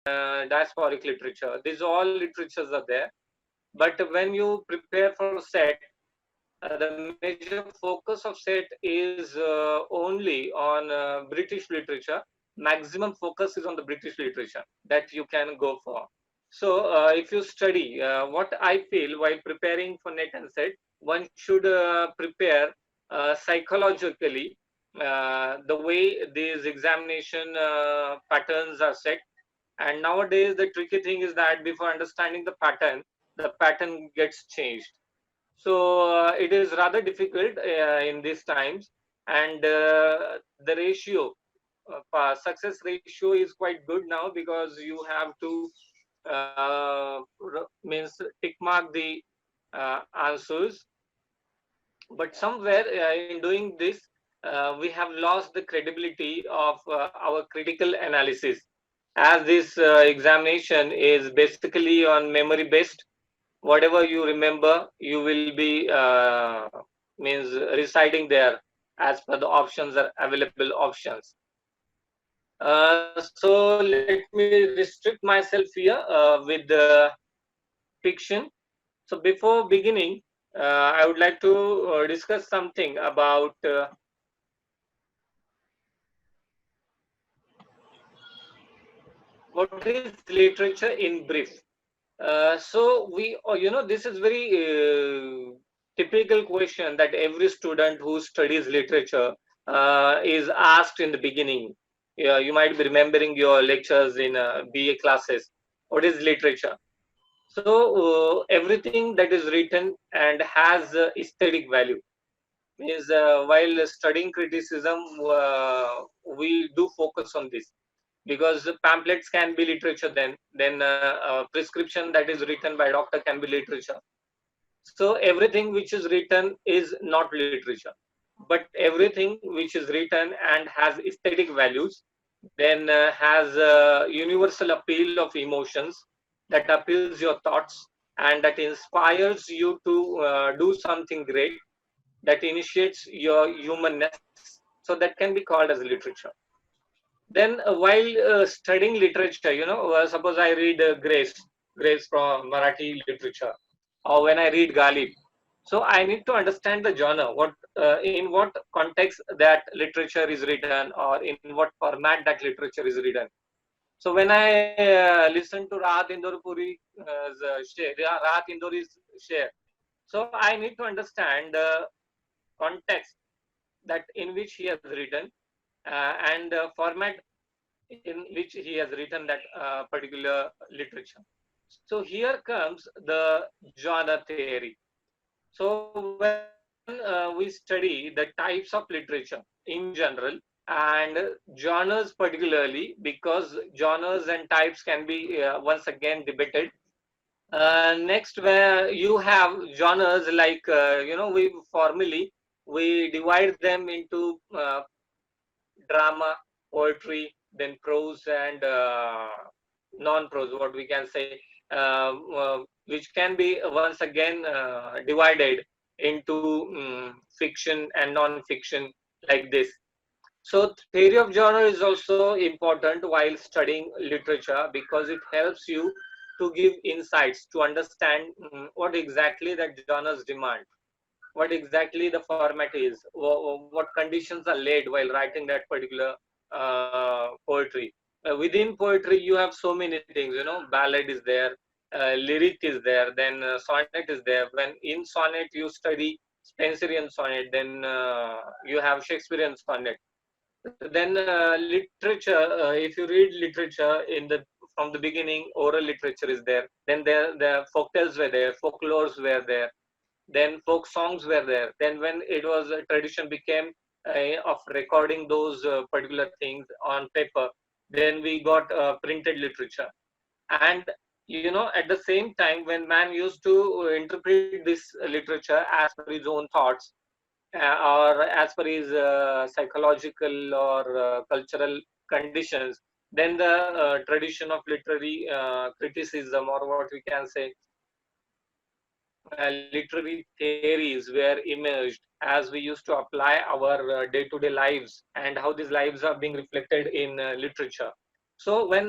diasporic literature. These all literatures are there. But when you prepare for set, the major focus of set is only on British literature. Maximum focus is on the British literature that you can go for. So, if you study, what I feel while preparing for NET and SET, one should prepare psychologically the way these examination patterns are set. And nowadays, the tricky thing is that before understanding the pattern gets changed. So it is rather difficult in these times, and the ratio, success ratio is quite good now because you have to means tick mark the answers. But somewhere in doing this, we have lost the credibility of our critical analysis, as this examination is basically on memory based. Whatever you remember, you will be means reciting there as per the options are available options. So let me restrict myself here with the fiction. So before beginning, I would like to discuss something about what is literature in brief. So this is very typical question that every student who studies literature is asked in the beginning. Yeah, you might be remembering your lectures in BA classes. What is literature? So everything that is written and has aesthetic value. Means while studying criticism, we do focus on this because pamphlets can be literature. Then prescription that is written by doctor can be literature. So everything which is written is not literature, but everything which is written and has aesthetic values, then has a universal appeal of emotions that appeals your thoughts and that inspires you to do something great, that initiates your humanness. So that can be called as literature. Then while studying literature, suppose I read Grace from Marathi literature, or when I read Galib, so I need to understand the genre, what in what context that literature is written, or in what format that literature is written. So when I listen to Rahat Indorpuri Rahat Indori's share, so I need to understand the context that in which he has written and format in which he has written that particular literature. So here comes the genre theory. So when we study the types of literature in general and genres particularly, because genres and types can be once again debated. Next, where you have genres like we formally we divide them into drama, poetry, then prose and non-prose, what we can say, which can be once again divided into fiction and non-fiction, like this. So theory of genre is also important while studying literature because it helps you to give insights to understand what exactly that genres demand, what exactly the format is, what conditions are laid while writing that particular poetry. Within poetry, you have so many things, ballad is there, lyric is there, then sonnet is there. When in sonnet you study Spenserian sonnet, then you have Shakespearean sonnet. Then literature, if you read literature in the from the beginning, oral literature is there. Then the folk tales were there, folklores were there, then folk songs were there. Then when it was a tradition became of recording those particular things on paper, then we got printed literature. And at the same time, when man used to interpret this literature as per his own thoughts, or as per his psychological or cultural conditions, then the tradition of literary criticism, or what we can say, literary theories were emerged as we used to apply our day-to-day lives and how these lives are being reflected in literature. So when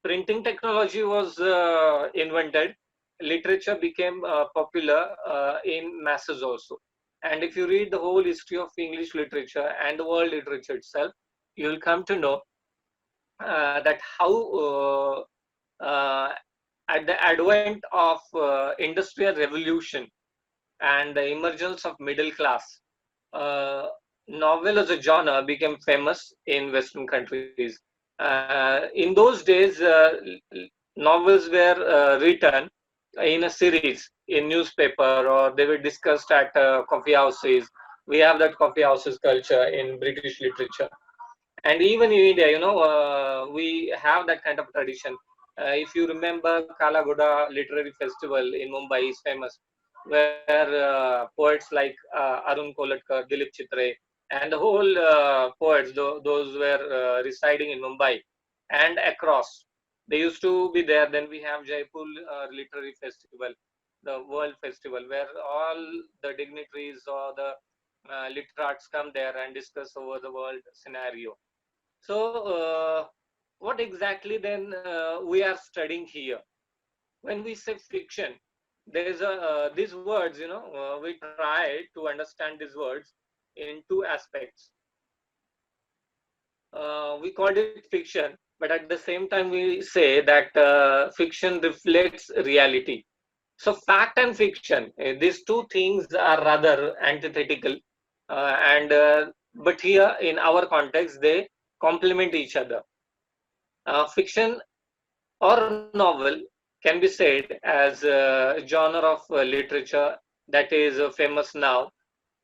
printing technology was invented, literature became popular in masses also. And if you read the whole history of English literature and the world literature itself, you will come to know that how uh, at the advent of industrial revolution and the emergence of middle class, uh, novel as a genre became famous in Western countries. In those days, novels were written in a series in newspaper, or they were discussed at coffee houses. We have that coffee houses culture in British literature, and even in India, we have that kind of tradition. If you remember, Kalagoda Literary Festival in Mumbai is famous, where poets like Arun Kolatkar, Dilip Chitre, and the whole poets, those were residing in Mumbai and across. They used to be there. Then we have Jaipur Literary Festival, the World Festival, where all the dignitaries or the literats come there and discuss over the world scenario. So, what exactly then we are studying here? When we say fiction, there's a these words. We try to understand these words in two aspects. We called it fiction, but at the same time we say that fiction reflects reality. So, fact and fiction, these two things are rather antithetical, and but here in our context they complement each other. Fiction or novel can be said as a genre of literature that is famous now.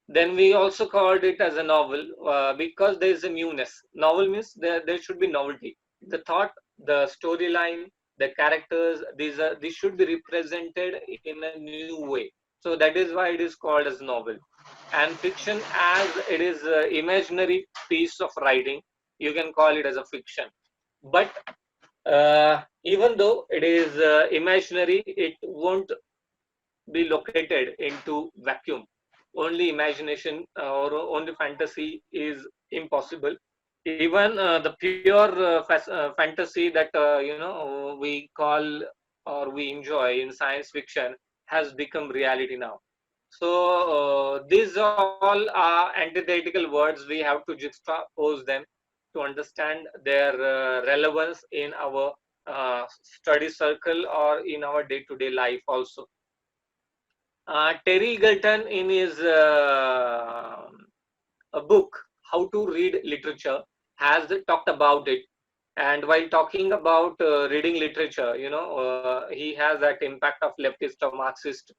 Then we also called it as a novel because there is a newness. Novel means there should be novelty. The thought, the storyline, the characters, these should be represented in a new way. So that is why it is called as novel. And fiction, as it is imaginary piece of writing, you can call it as a fiction. But even though it is imaginary, it won't be located into vacuum. Only imagination or only fantasy is impossible. Even the pure fantasy that we call or we enjoy in science fiction has become reality now. So these all are antithetical words. We have to juxtapose them to understand their relevance in our study circle or in our day-to-day life also. Terry Eagleton, in his a book, How to Read Literature, has talked about it. And while talking about reading literature, he has that impact of leftist or Marxist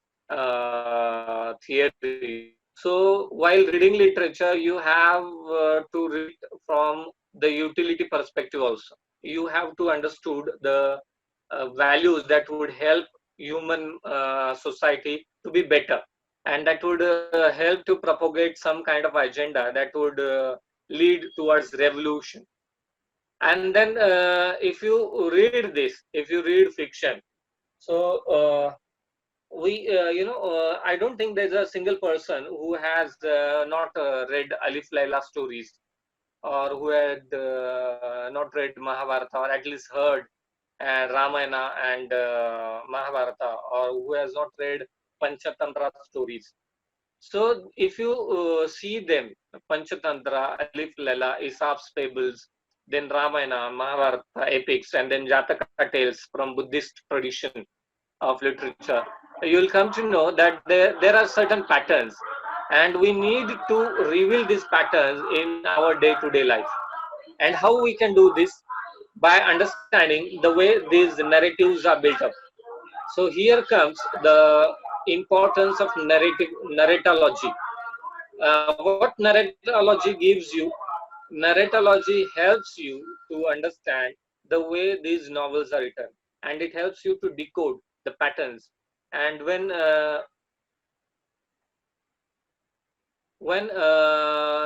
theory. So while reading literature, you have to read from the utility perspective also. You have to understood the values that would help human society to be better, and that would help to propagate some kind of agenda that would lead towards revolution. And then if you read this, if you read fiction, so we I don't think there's a single person who has not read Alif Laila stories, or who had not read Mahabharata, or at least heard Ramayana and Mahabharata, or who has not read Panchatantra stories. So if you see them, Panchatantra, Alif Laila, Aesop's fables, then Ramayana, Mahabharata epics, and then Jataka tales from Buddhist tradition of literature, you will come to know that there are certain patterns, and we need to reveal these patterns in our day-to-day life. And how we can do this? By understanding the way these narratives are built up. So here comes the importance of narratology. What narratology gives you? Narratology helps you to understand the way these novels are written, and it helps you to decode the patterns. And when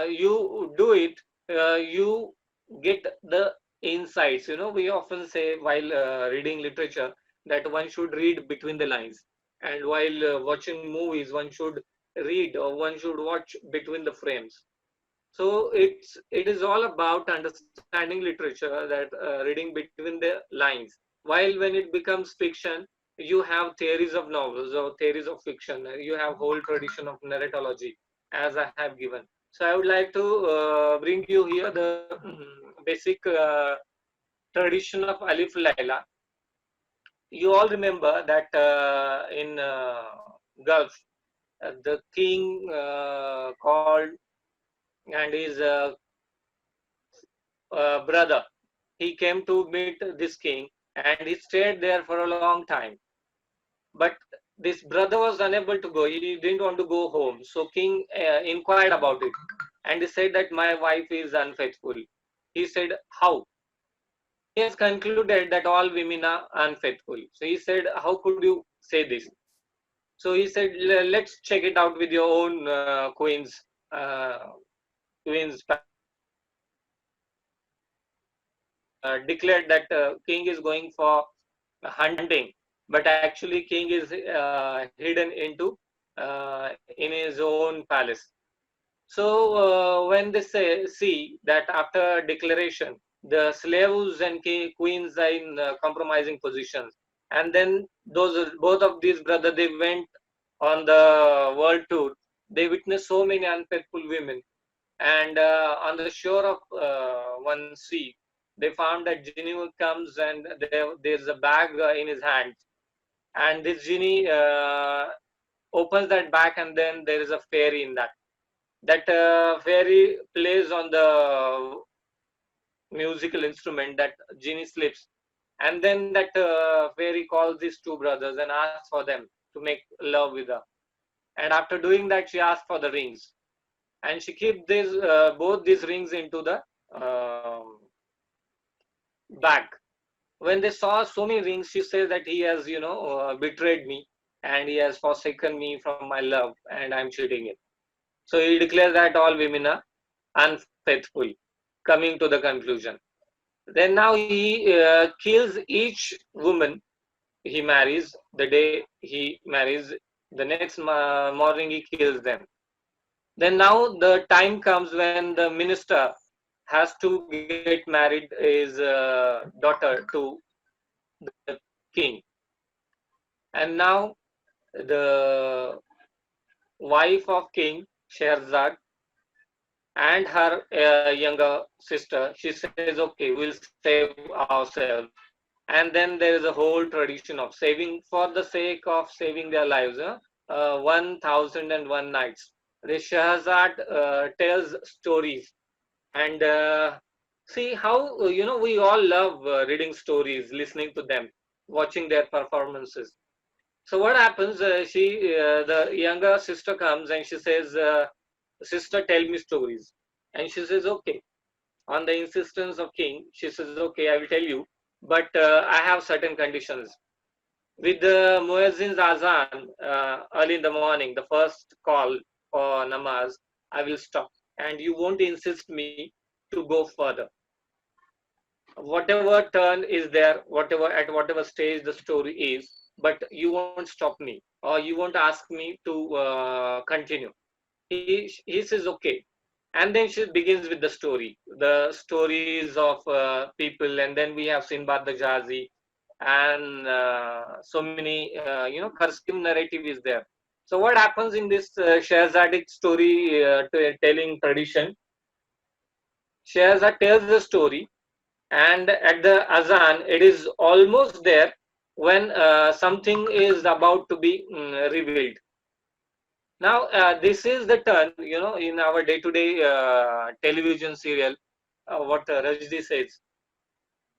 you do it, you get the insights. We often say while reading literature that one should read between the lines, and while watching movies, one should read or one should watch between the frames. So it is all about understanding literature, that reading between the lines. While when it becomes fiction, you have theories of novels or theories of fiction. You have whole tradition of narratology, as I have given. So I would like to bring you here the basic tradition of Alif Laila. You all remember that in Gulf, the king called and his brother. He came to meet this king and he stayed there for a long time. But this brother was unable to go. He didn't want to go home. So king inquired about it and he said that my wife is unfaithful. He said, how? He has concluded that all women are unfaithful. So he said, how could you say this? So he said, let's check it out with your own uh, queen's palace. And declared that king is going for hunting, but actually king is hidden into in his own palace. So when they see that after declaration, the slaves and queens are in compromising positions, and then those both of these brothers, they went on the world tour. They witnessed so many unfaithful women, and on the shore of one sea, they found that genie comes and there's a bag in his hand, and this genie opens that bag, and then there is a fairy in that. That fairy plays on the musical instrument that genie slips, and then that fairy calls these two brothers and asks for them to make love with her. And after doing that, she asks for the rings, and she keeps this both these rings into the bag. When they saw so many rings, she says that he has, betrayed me, and he has forsaken me from my love, and I'm cheating him. So he declares that all women are unfaithful, coming to the conclusion. Then now he kills each woman he marries. The day he marries, the next morning he kills them. Then now the time comes when the minister has to get married his daughter to the king. And now the wife of king Sherzad and her younger sister, she says, okay, we'll save ourselves. And then there is a whole tradition of saving for the sake of saving their lives. 1001 nights. The Shahzad tells stories, and see how we all love reading stories, listening to them, watching their performances. So what happens? The younger sister comes and she says, "Sister, tell me stories." And she says, "Okay." On the insistence of king, she says, "Okay, I will tell you, but I have certain conditions." With the muezzin's azan early in the morning, the first call for namaz, I will stop, and you won't insist me to go further. Whatever turn is there, whatever at whatever stage the story is, but you won't stop me, or you won't ask me to continue. He says okay, and then she begins with the stories of people, and then we have Sinbad the Jazi, and so many cursive narrative is there. So what happens in this Shahzadic story telling tradition? Shahzad tells the story, and at the azan, it is almost there when something is about to be revealed. Now, this is the turn, in our day-to-day television serial, what Rajdi says.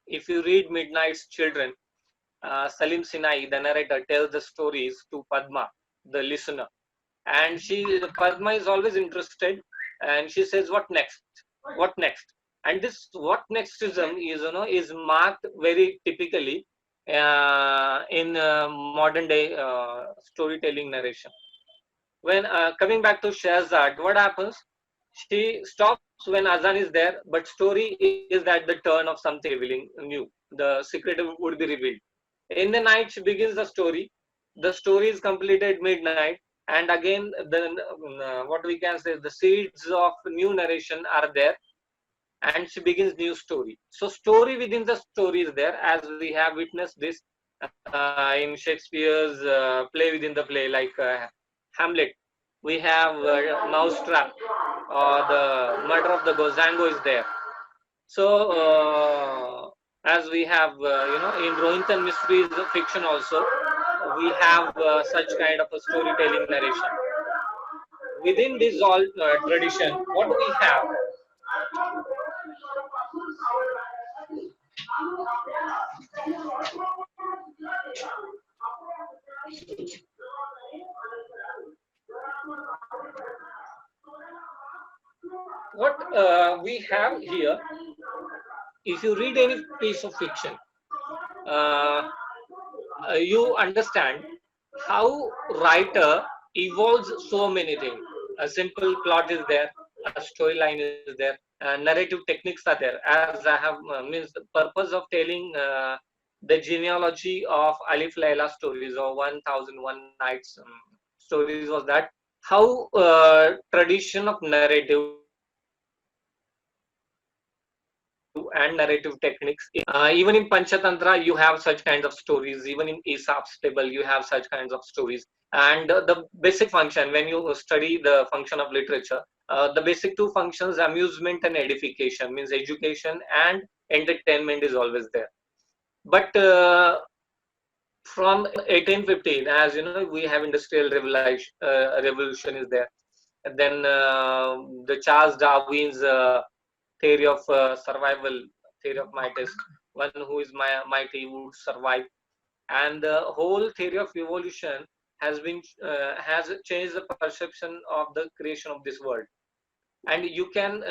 If you read Midnight's Children, Salim Sinai, the narrator, tells the stories to Padma, the listener. And Padma is always interested, and she says, "What next? What next?" And this "what nextism" is marked very typically in modern day storytelling narration. When coming back to Shahzad, what happens? She stops when Azan is there, but story is at the turn of something revealing new. The secret would be revealed. In the night, she begins the story. The story is completed midnight, and again what we can say, the seeds of new narration are there, and she begins new story. So story within the story is there, as we have witnessed this in Shakespeare's play within the play, like Hamlet. We have Mousetrap, or the murder of the Gozango is there. So as we have in Rohinton Mysteries fiction also, we have such kind of a storytelling narration. Within this all tradition, what we have, what we have here, if you read any piece of fiction, uh, you understand how writer evolves so many things. A simple plot is there, a storyline is there, narrative techniques are there. As I have means the purpose of telling the genealogy of Alif Laila stories, or 1001 Nights stories, was that how tradition of narrative and narrative techniques even in Panchatantra you have such kinds of stories, even in Aesop's table you have such kinds of stories. And the basic function, when you study the function of literature, the basic two functions, amusement and edification, means education and entertainment, is always there. But from 1815, as you know, we have industrial revolution is there. And then the Charles Darwin's theory of survival, theory of mightiest, one who is mighty would survive. And the whole theory of evolution has changed the perception of the creation of this world. And you can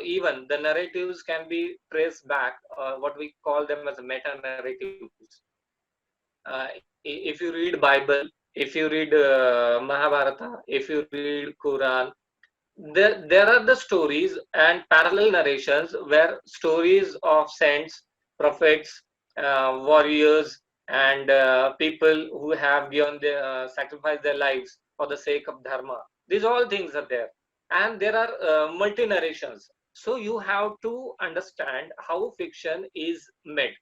even the narratives can be traced back, what we call them as meta narratives. If you read Bible, if you read Mahabharata, if you read Quran, there are the stories and parallel narrations where stories of saints, prophets, warriors, and people who have given their sacrificed their lives for the sake of dharma. These all things are there, and there are multi narrations. So you have to understand how fiction is made.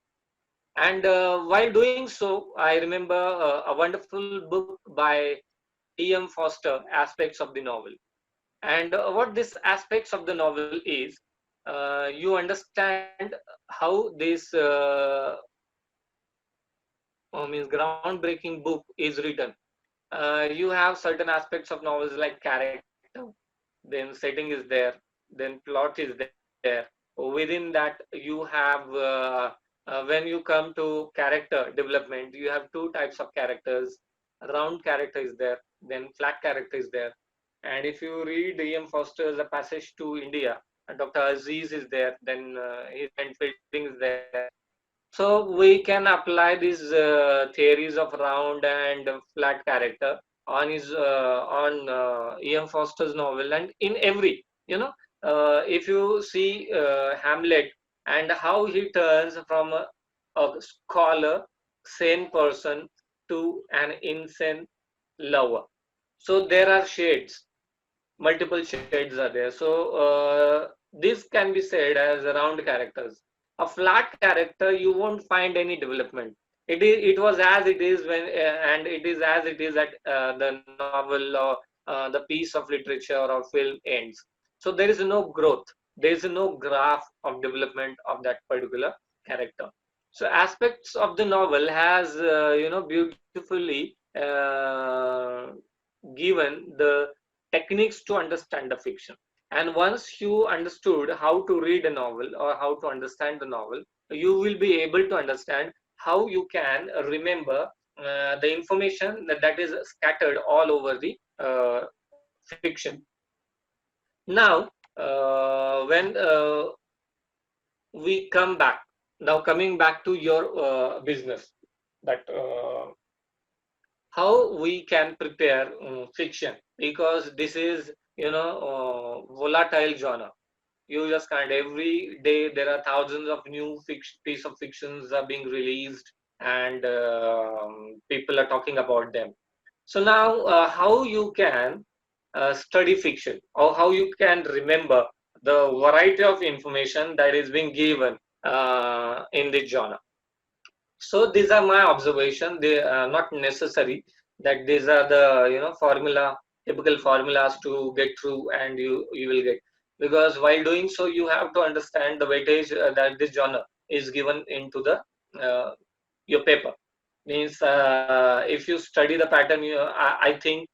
And while doing so, I remember a wonderful book by E.M. Foster, Aspects of the Novel. And what this aspects of the novel is, you understand how this means groundbreaking book is written. You have certain aspects of novels like character, then setting is there, then plot is there. Within that, you have when you come to character development, you have two types of characters. Round character is there, then flat character is there. And if you read E.M. Foster's A Passage to India, Dr. Aziz is there, then his friend Fielding is there. So we can apply these theories of round and flat character on his on E.M. Foster's novel, and in every, if you see Hamlet and how he turns from a scholar, sane person to an insane lover. So there are shades, multiple shades are there. So this can be said as round characters. A flat character, you won't find any development. It was as it is when and it is as it is at the novel, or the piece of literature or film ends. So there is no growth, there is no graph of development of that particular character. So aspects of the novel has beautifully given the techniques to understand the fiction. And once you understood how to read a novel or how to understand the novel, you will be able to understand how you can remember the information that is scattered all over the fiction. Now, when we come back, now coming back to your business, that how we can prepare fiction, because this is volatile genre. You just can't, every day there are thousands of new piece of fictions are being released, and people are talking about them. So now, how you can study fiction, or how you can remember the variety of information that is being given in this genre. So these are my observation. They are not necessary that these are the formula, typical formulas to get through, and you will get, because while doing so you have to understand the weightage that this genre is given into the your paper. Means if you study the pattern, I think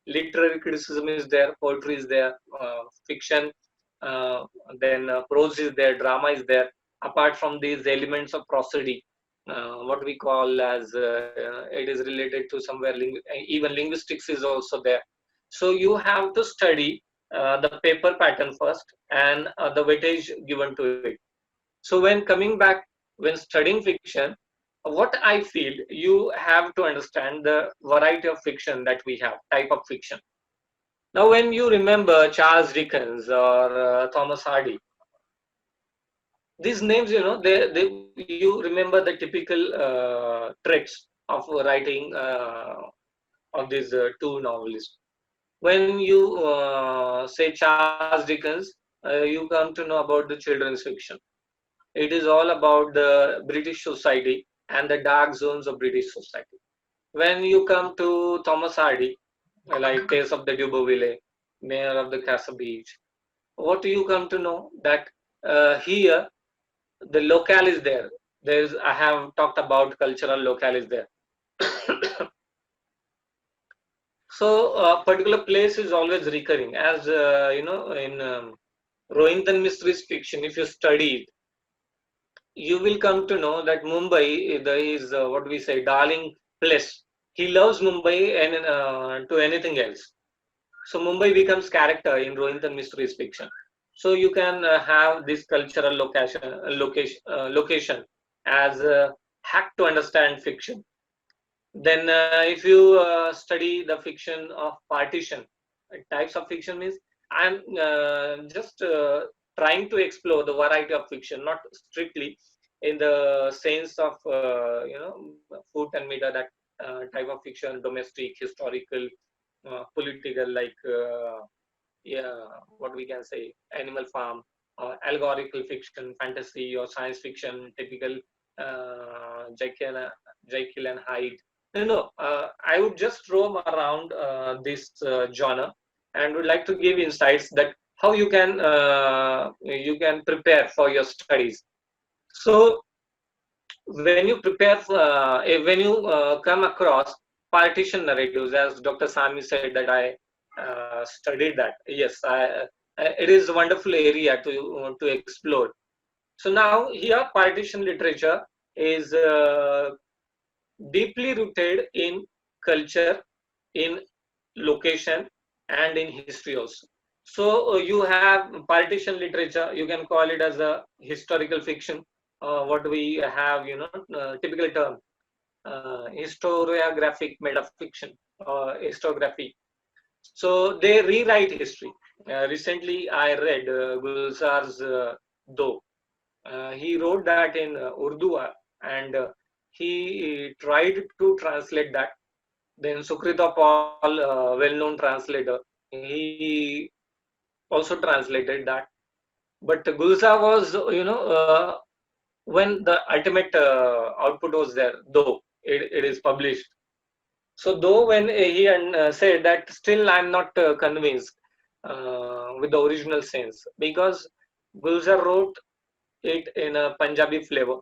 literary criticism is there, poetry is there, fiction, uh, then prose is there, drama is there. Apart from these elements of prosody, what we call as it is related to somewhere even linguistics is also there. So you have to study the paper pattern first, and the weightage given to it. So when coming back, when studying fiction, what I feel, you have to understand the variety of fiction that we have, type of fiction. Now, when you remember Charles Dickens or Thomas Hardy, these names, you remember the typical traits of writing of these two novelists. When you say Charles Dickens, you come to know about the children's fiction. It is all about the British society and the dark zones of British society. When you come to Thomas Hardy, like Case of the Duberville, Mayor of the Castle Beach, what do you come to know that here the locale is there. There's I have talked about cultural locale is there. So a particular place is always recurring, as in Rohington mysteries fiction. If you study it, you will come to know that Mumbai there is what we say darling place. He loves Mumbai and to anything else. So Mumbai becomes character in Rohington mysteries fiction. So you can have this cultural location as a hack to understand fiction. Then, if you study the fiction of partition, types of fiction means I'm just trying to explore the variety of fiction, not strictly in the sense of food and media, that type of fiction, domestic, historical, political, like yeah, what we can say, Animal Farm, allegorical fiction, fantasy, or science fiction, typical Jekyll and Hyde. No, I would just roam around this genre and would like to give insights that how you can prepare for your studies. So when you prepare, when you come across partition narratives, as Dr. Sami said that I studied that. Yes, it is a wonderful area to explore. So now here partition literature is deeply rooted in culture, in location, and in history also. So you have partition literature. You can call it as a historical fiction. What we have, typical term, historiographic metafiction or historiography. So they rewrite history. Recently, I read Gulzar's Do. He wrote that in Urdu, and he tried to translate that. Then Sukrita Paul, well-known translator, he also translated that. But Gulzar was, when the ultimate output was there, though it is published. So though when he said that, still I'm not convinced with the original sense, because Gulzar wrote it in a Punjabi flavor.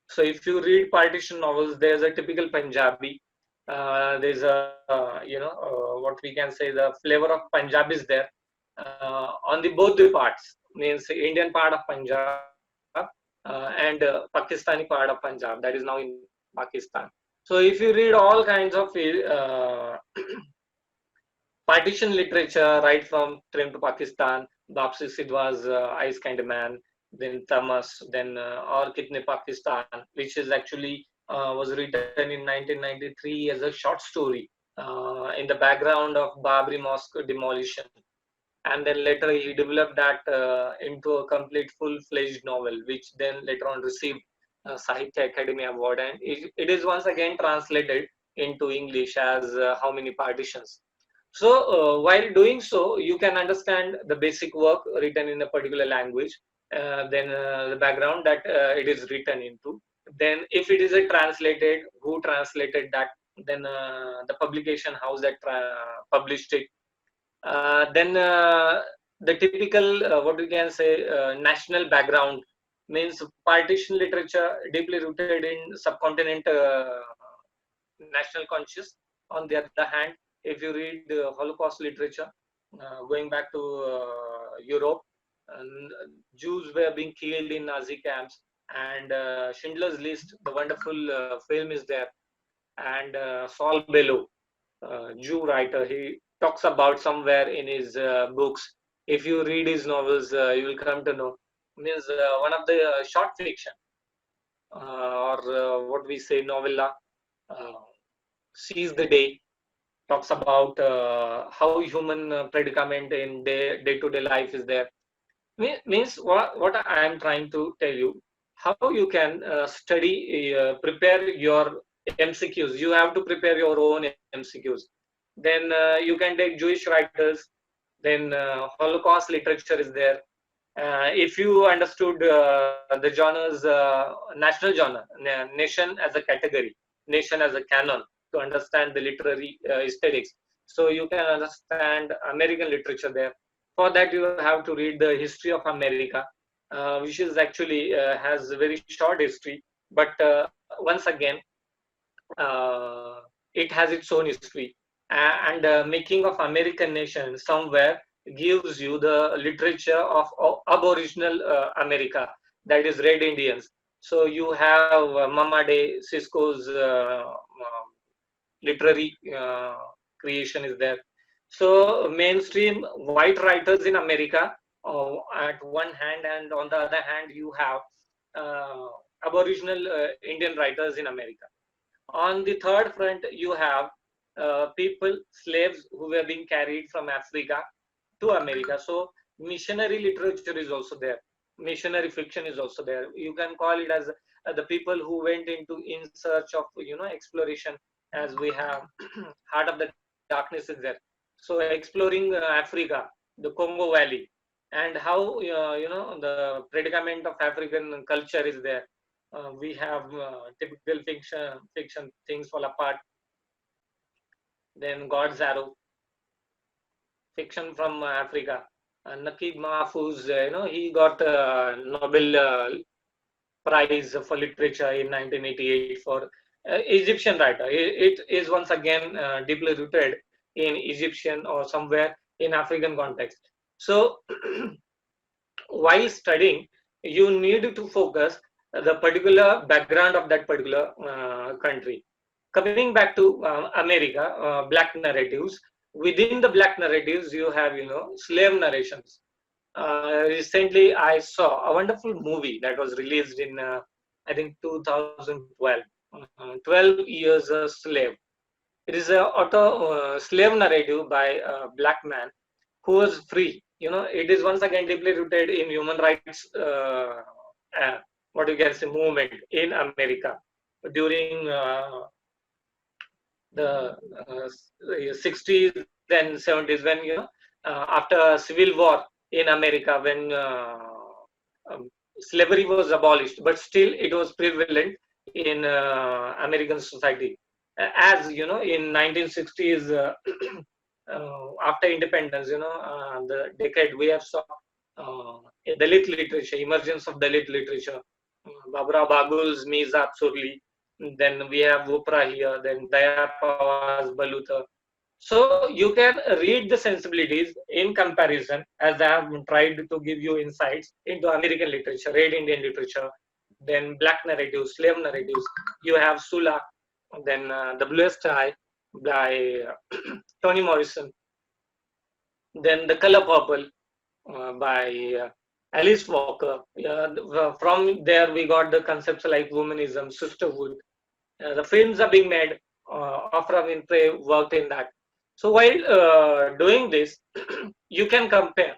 So if you read partition novels, there's a typical Punjabi. There's a what we can say, the flavor of Punjab is there on the both the parts, means Indian part of Punjab and Pakistani part of Punjab, that is now in Pakistan. So if you read all kinds of partition literature, right from Trim to Pakistan, Bapsi Sidhwa's Ice Kind of Man, then Tamas, then Aur Kitne Pakistan, which is actually was written in 1993 as a short story in the background of Babri Mosque demolition. And then later he developed that into a complete full-fledged novel, which then later on received Sahitya Academy Award, and it is once again translated into English as how many partitions. So while doing so, you can understand the basic work written in a particular language, then the background that it is written into. Then if it is a translated, who translated that, then the publication house that published it. Then the typical, what we can say, national background means partition literature deeply rooted in subcontinent national conscious. On the other hand, if you read Holocaust literature, going back to Europe, Jews were being killed in Nazi camps, and Schindler's List, the wonderful film is there, and Saul Bellow, Jew writer, he talks about somewhere in his books. If you read his novels, you will come to know. Means one of the short fiction, or what we say novella, uh, Seize the Day, talks about how human predicament in day-to-day life is there. Means what I am trying to tell you, how you can study, prepare your MCQs. You have to prepare your own MCQs. Then you can take Jewish writers. Then Holocaust literature is there. If you understood the genres, national genre, nation as a category, nation as a canon, to understand the literary aesthetics. So you can understand American literature there. For that, you have to read the history of America, which is actually has a very short history, but once again, it has its own history. And making of American nation somewhere gives you the literature of Aboriginal America, that is Red Indians. So you have Mama de Cisco's literary creation is there. So mainstream white writers in America at one hand, and on the other hand you have Aboriginal Indian writers in America. On the third front, you have people, slaves who were being carried from Africa to America. So missionary literature is also there. Missionary fiction is also there. You can call it as the people who went into in search of exploration, as we have Heart of the Darkness is there. So exploring Africa, the Congo Valley, and how the predicament of African culture is there. We have typical fiction things fall apart. Then God's Arrow, fiction from Africa. Nakib Mahfouz, he got Nobel Prize for Literature in 1988 for Egyptian writer. It is once again deeply rooted in Egyptian or somewhere in African context. So while studying, you need to focus the particular background of that particular country. Coming back to America, black narratives. Within the black narratives, you have slave narrations. Recently, I saw a wonderful movie that was released in I think 2012. 12 Years a Slave. It is a slave narrative by a black man who was free. It is once again deeply rooted in human rights. What you can say, movement in America during the 60s and 70s, when after civil war in America, when slavery was abolished, but still it was prevalent in American society. As in 1960s, after independence, the decade, we have saw Dalit literature, emergence of Dalit literature. Babra Bagul's Mizat Surli. Then we have Vupra here, then Daya Pawaz Baluta. So you can read the sensibilities in comparison, as I have tried to give you insights into American literature, Red Indian literature, then black narratives, slave narratives. You have Sula, then The Bluest Eye by Toni Morrison, then The Color Purple by Alice Walker. From there, we got the concepts like womanism, sisterhood. The films are being made. Oprah Winfrey worked in that. So while doing this, you can compare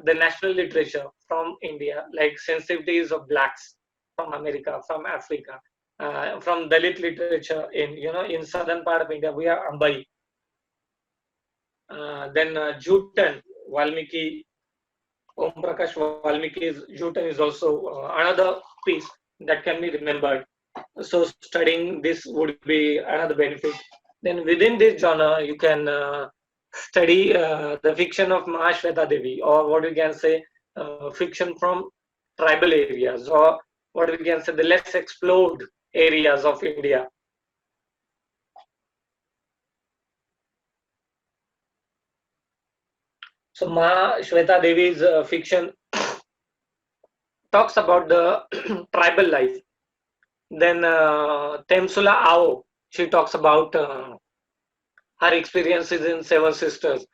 the national literature from India, like sensitivities of blacks from America, from Africa, from Dalit literature in in southern part of India. We have Ambai, then Juten, Valmiki, Om Prakash Valmiki's Juten is also another piece that can be remembered. So studying this would be another benefit. Then within this genre, you can study the fiction of Mahashweta Devi, or what we can say, fiction from tribal areas, or what we can say, the less explored areas of India. So Mahashweta Devi's fiction talks about the tribal life. Then Temsula Ao, she talks about her experiences in Seven Sisters.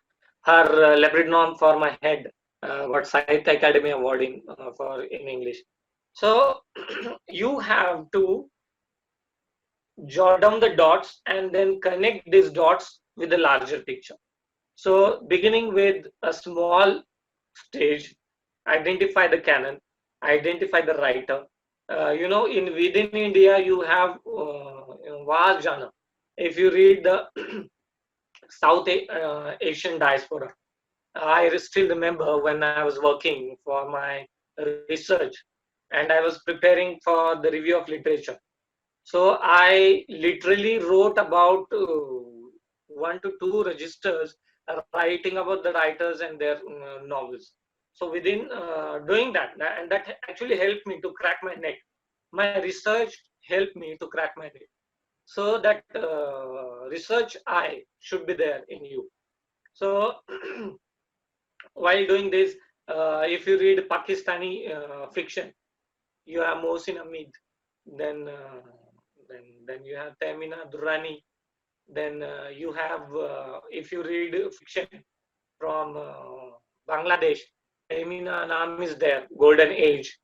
Her Labrador for My Head got Sahitya Academy Award in English. So you have to jot down the dots and then connect these dots with the larger picture. So beginning with a small stage, identify the canon, identify the writer. In within India, you have vast genre. If you read the South Asian diaspora, I still remember when I was working for my research and I was preparing for the review of literature. So I literally wrote about one to two registers writing about the writers and their novels. So within doing that, and that actually helped me to crack my neck. My research helped me to crack my neck. So that research eye should be there in you. So while doing this, if you read Pakistani fiction, you have Mohsin Hamid, then then you have Tamina Durrani, then you have if you read fiction from Bangladesh, Tamina Naam is there, Golden Age.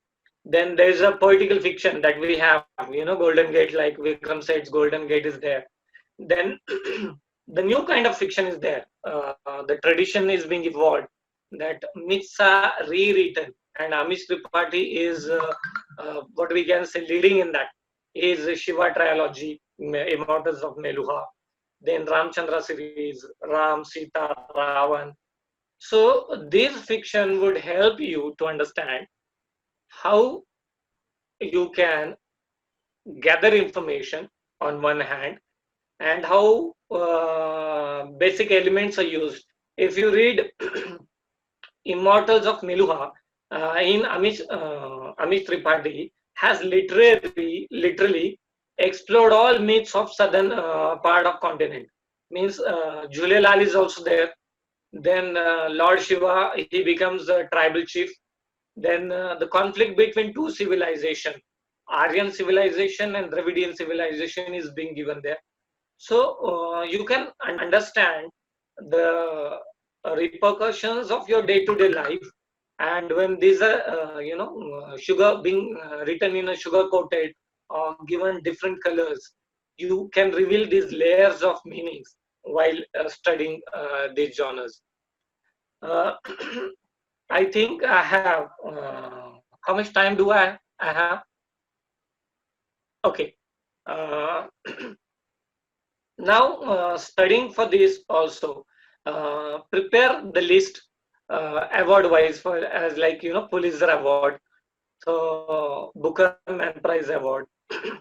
Then there's a political fiction that we have, Golden Gate, like Vikram said's Golden Gate is there. Then the new kind of fiction is there. The tradition is being evolved, that myths are rewritten, and Amish Tripathi is what we can say leading in that. Is Shiva trilogy, Immortals of Meluha, then Ramchandra series, Ram, Sita, Ravan. So this fiction would help you to understand how you can gather information on one hand, and how basic elements are used. If you read Immortals of Meluha, in Amish Tripathi has literally explored all myths of southern part of continent. Means Jhulelal is also there. Then Lord Shiva, he becomes a tribal chief. Then the conflict between two civilizations, Aryan civilization and Dravidian civilization, is being given there. So you can understand the repercussions of your day-to-day life, and when these are sugar being written in a sugar coated or given different colors, you can reveal these layers of meanings while studying these genres. uh, I think I have how much time do I have? Okay. uh, Now studying for this also, prepare the list award wise, for as like Pulitzer Award, so Booker Man Prize Award. I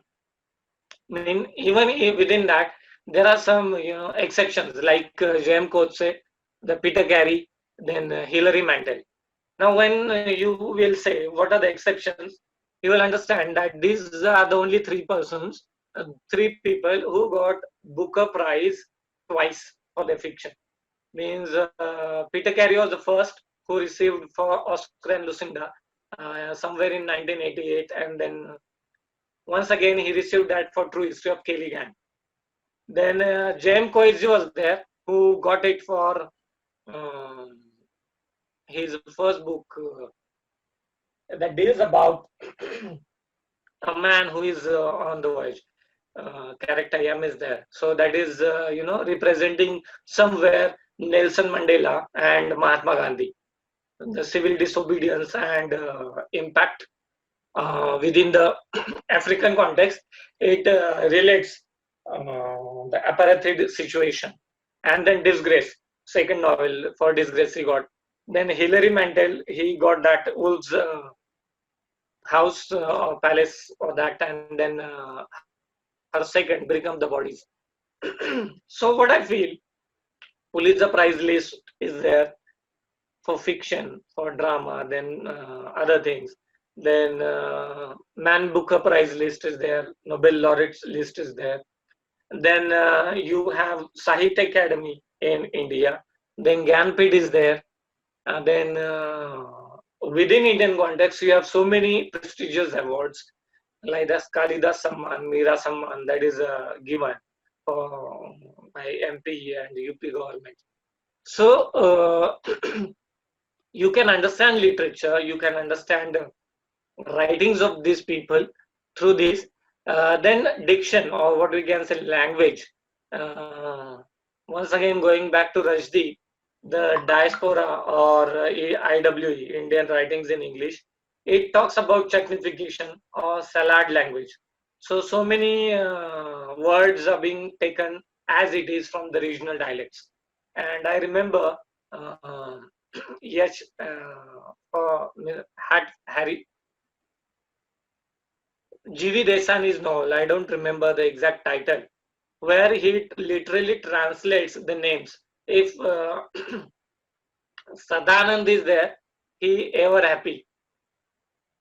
mean, even within that, there are some exceptions like J.M. Coetzee, the Peter Carey, then Hilary Mantel. Now, when you will say what are the exceptions, you will understand that these are the only three persons, three people who got Booker Prize twice for their fiction. Means Peter Carey was the first who received for Oscar and Lucinda somewhere in 1988, and then once again he received that for True History of Caligan. Then J.M. Coetzee was there, who got it for his first book that deals about a man who is on the voyage. Character M is there, so that is representing somewhere Nelson Mandela and Mahatma Gandhi, the civil disobedience and impact within the African context, it relates the apartheid situation, and then Disgrace, second novel for Disgrace he got. Then Hilary Mantel, he got that Wolves house or palace or that, and then her second become the bodies. So what I feel, Pulitzer Prize list is there for fiction, for drama, then other things. Then Man Booker Prize list is there, Nobel laureates list is there. Then you have Sahitya Academy in India. Then Gyanpid is there. And then within Indian context, you have so many prestigious awards like the Kalidas Samman, Meera Samman, that is given for by MP and UP government. So you can understand literature, you can understand writings of these people through this. Then diction, or what we can say language. Uh, Once again, going back to Rushdie, the diaspora or IWE, Indian writings in English, it talks about chutnification or salad language. So many words are being taken as it is from the regional dialects. And I remember, uh, yes, had Harry G.V. Desani's novel, I don't remember the exact title, where he literally translates the names. If Sadanand is there, he ever happy.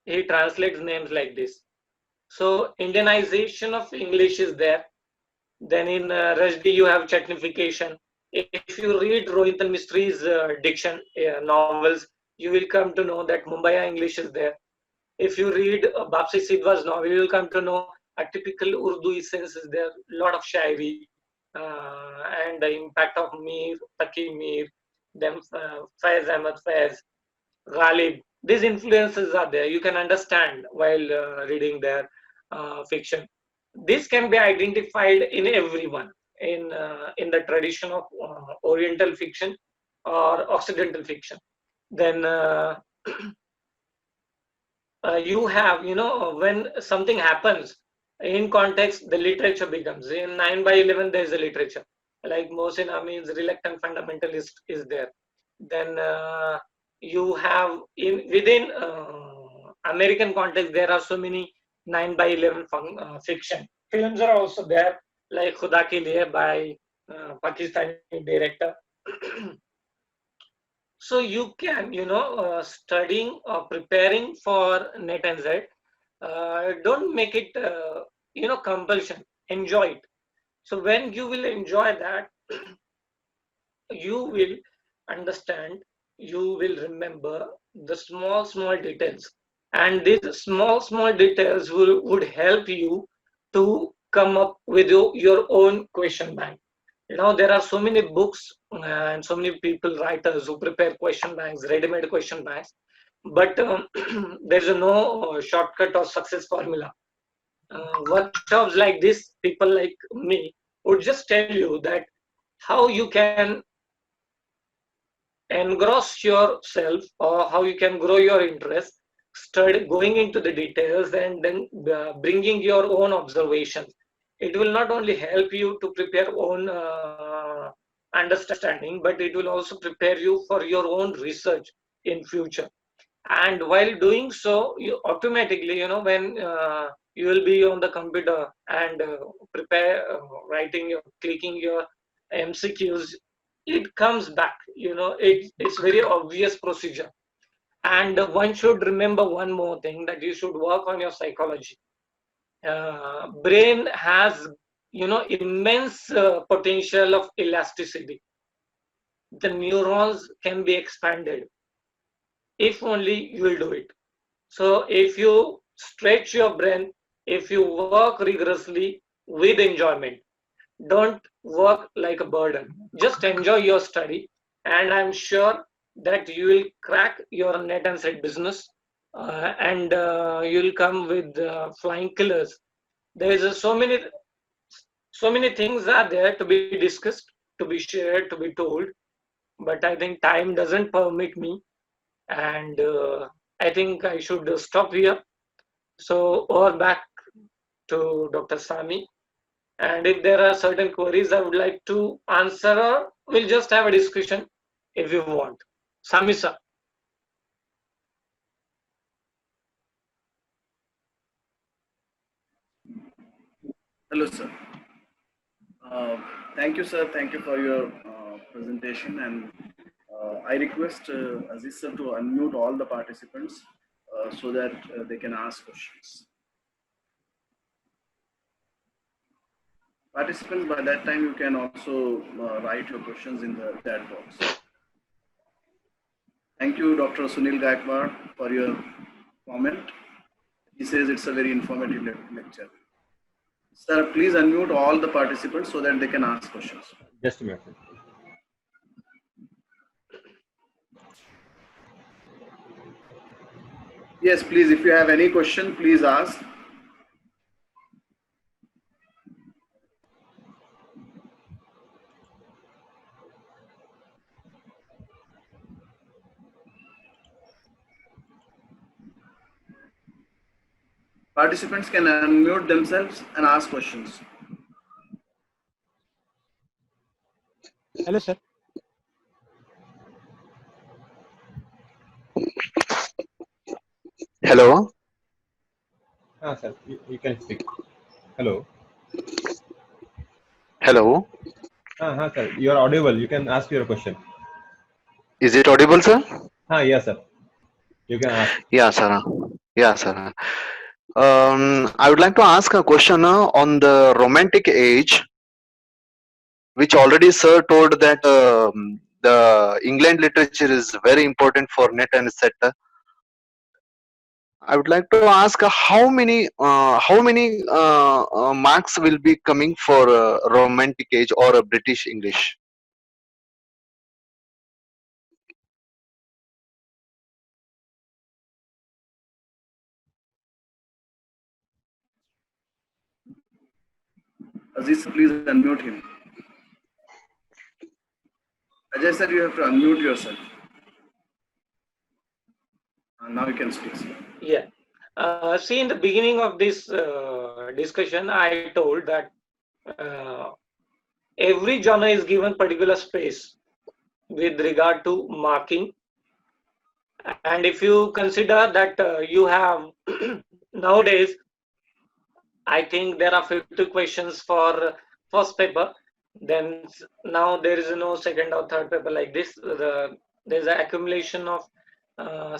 He translates names like this. So Indianization of English is there. Then in Rushdie you have chatnification. If you read Rohinton Mistri's diction novels, you will come to know that Mumbai English is there. If you read Bapsi Sidhwa's novel, you will come to know a typical Urdu essence is there, a lot of shairi, and the impact of Mir, Taqi Mir, then Faiz Ahmad Faiz, Ghalib. These influences are there. You can understand while reading their fiction. This can be identified in everyone in the tradition of Oriental fiction or Occidental fiction. Then you have, when something happens in context, the literature becomes. In 9 by 11, there is a literature. Like Mohsin Amin's Reluctant Fundamentalist is there. Then you have within American context, there are so many 9 by 11 fiction. Films are also there, like Khuda Ke Liye by Pakistani director. So you can, studying or preparing for NET and Z, don't make it, compulsion. Enjoy it. So when you will enjoy that, you will understand, you will remember the small details. And these small details would help you to come up with your own question bank. There are so many books and so many people, writers who prepare question banks, ready-made question banks, but there's no shortcut or success formula. Workshops like this, people like me would just tell you that how you can engross yourself or how you can grow your interest, study going into the details, and then bringing your own observations. It will not only help you to prepare own understanding, but it will also prepare you for your own research in future. And while doing so, you automatically, when you will be on the computer and prepare writing your clicking your MCQs, it comes back. It's very obvious procedure. And one should remember one more thing, that you should work on your psychology. Brain has immense potential of elasticity. The neurons can be expanded if only you will do it. So if you stretch your brain, if you work rigorously with enjoyment, don't work like a burden. Just enjoy your study, and I'm sure that you will crack your net and set business, and you'll come with flying killers. There is so many things are there to be discussed, to be shared, to be told, but I think time doesn't permit me, and I think I should stop here. So over back to Dr. Sami. And if there are certain queries I would like to answer, or we'll just have a discussion if you want. Sami sir. Hello, sir. Uh, Thank you, sir. Thank you for your presentation. And I request Aziz sir to unmute all the participants so that they can ask questions. Participants, by that time, you can also write your questions in the chat box. Thank you, Dr. Sunil Gaikwad, for your comment. He says it's a very informative lecture. Sir, please unmute all the participants so that they can ask questions. Just a minute. Yes, please, if you have any question, please ask. Participants can unmute themselves and ask questions. Hello, sir. Hello. Sir, you can speak. Hello. Hello. Sir, you are audible. You can ask your question. Is it audible, sir? Yes, sir. You can ask. Yeah, sir. Yeah, sir. I would like to ask a question on the romantic age, which already sir told that the England literature is very important for net and etc. I would like to ask how many marks will be coming for romantic age or a British English? Aziz, please unmute him. Ajay sir, you have to unmute yourself. Now you can speak, sir. Yeah. See, in the beginning of this discussion, I told that uh, every genre is given particular space with regard to marking. And if you consider that you have nowadays, I think there are 50 questions for first paper. Then now there is no second or third paper like this. There's an accumulation of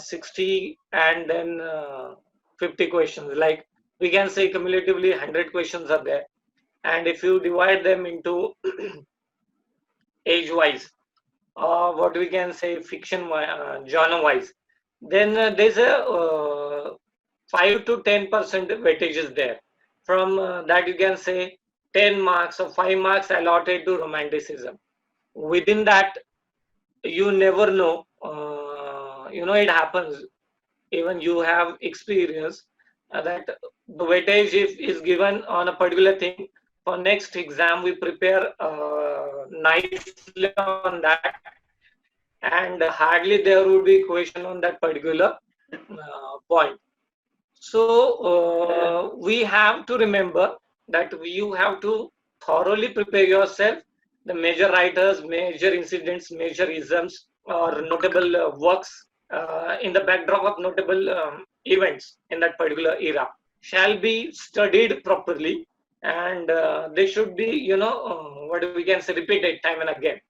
60 and then 50 questions. Like we can say cumulatively 100 questions are there. And if you divide them into age wise, or what we can say fiction genre wise, then there's a 5 to 10% weightage is there. From that you can say 10 marks or 5 marks allotted to romanticism. Within that, you never know. It happens. Even you have experience that the weightage is given on a particular thing. For next exam, we prepare nicely on that, and hardly there would be question on that particular point. So we have to remember that you have to thoroughly prepare yourself. The major writers, major incidents, major isms, or notable works in the backdrop of notable events in that particular era shall be studied properly, and they should be, what we can say, repeated time and again.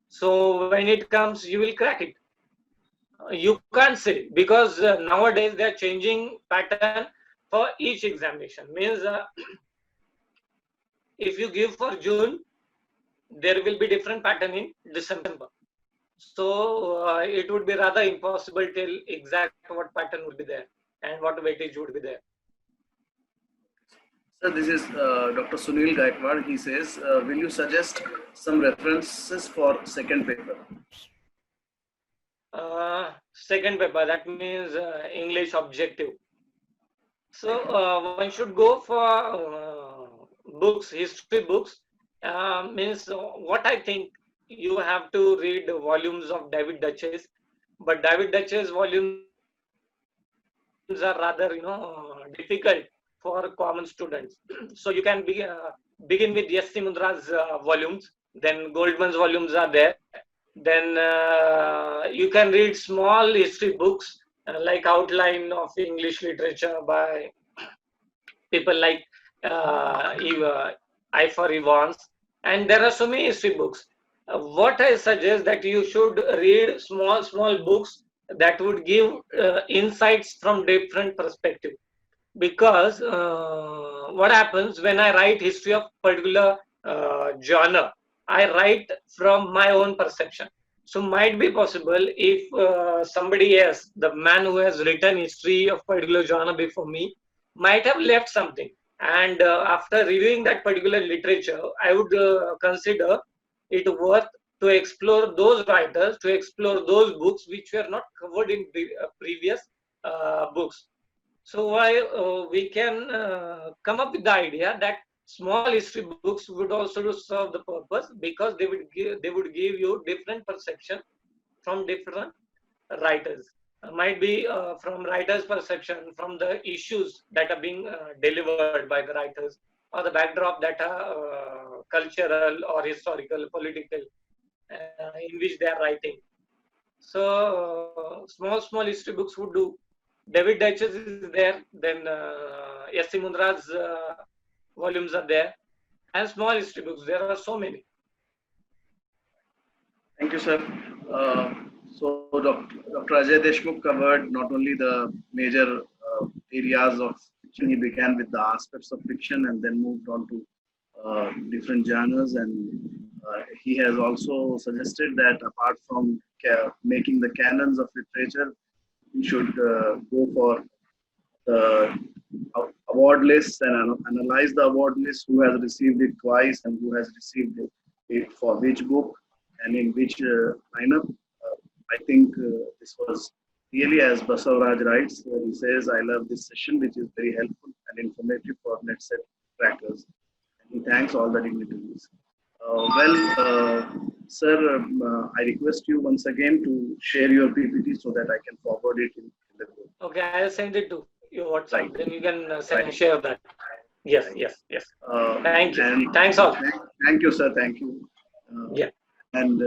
So when it comes, you will crack it. You can't say, because nowadays they are changing pattern for each examination. Means if you give for June, there will be different pattern in December. So it would be rather impossible till exact what pattern would be there and what weightage would be there. Sir, this is Dr. Sunil Gaikwad. He says, will you suggest some references for second paper? Second paper, that means English objective. So one should go for books, history books. Means what I think, you have to read volumes of David Duchess, but David Duchess volumes are rather difficult for common students. So you can begin with S.C. Mundra's volumes. Then Goldman's volumes are there. Then you can read small history books like Outline of English Literature by people like I for Evans, and there are so many history books. What I suggest that you should read small books that would give insights from different perspectives. Because what happens when I write history of particular genre, I write from my own perception. So might be possible if somebody else, the man who has written history of particular genre before me, might have left something. And after reviewing that particular literature, I would consider it worth to explore those writers, to explore those books which were not covered in previous books. So we can come up with the idea that small history books would also serve the purpose, because they would give you different perception from different writers. Might be from writers' perception, from the issues that are being delivered by the writers, or the backdrop that are cultural or historical, political, in which they are writing. So small history books would do. David Deutsch's is there. Then S.C. Mundra's volumes are there, and small history books. There are so many. Thank you, sir. So Dr. Ajay Deshmukh covered not only the major areas of fiction. He began with the aspects of fiction and then moved on to different genres. And he has also suggested that apart from making the canons of literature, we should go for the award lists and analyze the award list, who has received it twice and who has received it for which book and in which lineup. I think this was really, as Basavaraj writes, he says, I love this session, which is very helpful and informative for NetSet trackers. And he thanks all the dignitaries. Sir, I request you once again to share your PPT so that I can forward it in the group. Okay, I'll send it to your WhatsApp. Right. Then you can Right. share that. Yes, Right. yes. Thank you. And Thanks all. thank you, sir. Thank you. Yeah. And